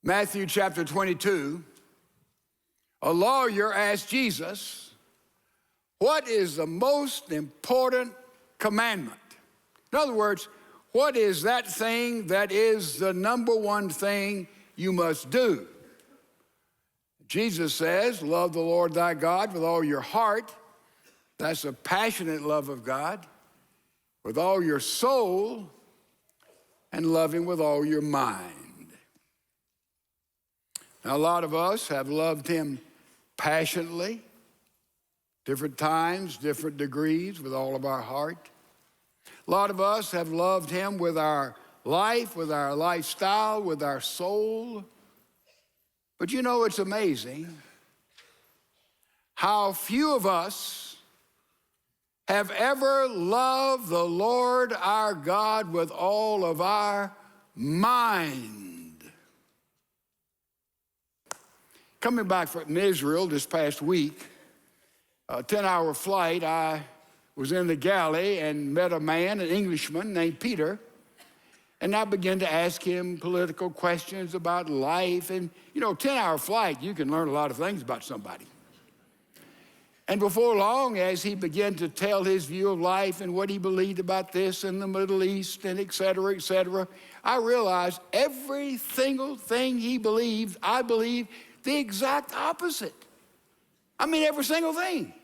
Matthew chapter 22, a lawyer asked Jesus, what is the most important commandment? In other words, what is that thing that is the number one thing you must do? Jesus says, love the Lord thy God with all your heart. That's a passionate love of God. With all your soul, and love him with all your mind. Now, a lot of us have loved him passionately, different times, different degrees, with all of our heart. A lot of us have loved him with our life, with our lifestyle, with our soul. But you know, it's amazing how few of us have ever loved the Lord our God with all of our mind. Coming back from Israel this past week, a 10-hour flight, I was in the galley and met a man, an Englishman named Peter, and I began to ask him political questions about life. And, you know, 10-hour flight, you can learn a lot of things about somebody. And before long, as he began to tell his view of life and what he believed about this in the Middle East and et cetera, I realized every single thing he believed, I believed the exact opposite. I mean, every single thing.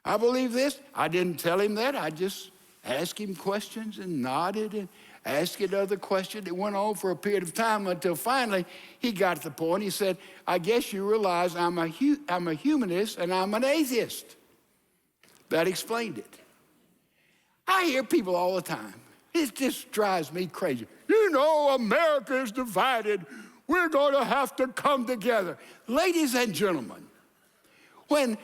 I believe this. I didn't tell him that. I just asked him questions and nodded and asked another question. It went on for a period of time until finally he got to the point. He said, I guess you realize I'm a humanist and I'm an atheist. That explained it. I hear people all the time. It just drives me crazy. You know, America is divided. We're going to have to come together. Ladies and gentlemen, when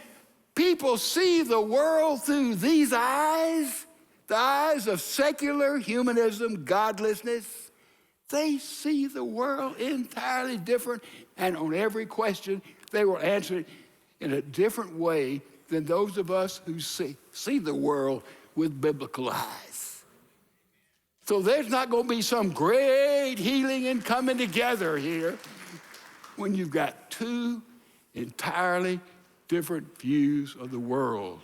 people see the world through these eyes, the eyes of secular humanism, godlessness, they see the world entirely different, and on every question, they will answer it in a different way than those of us who see the world with biblical eyes. So there's not going to be some great healing and coming together here when you've got two entirely different views of the world.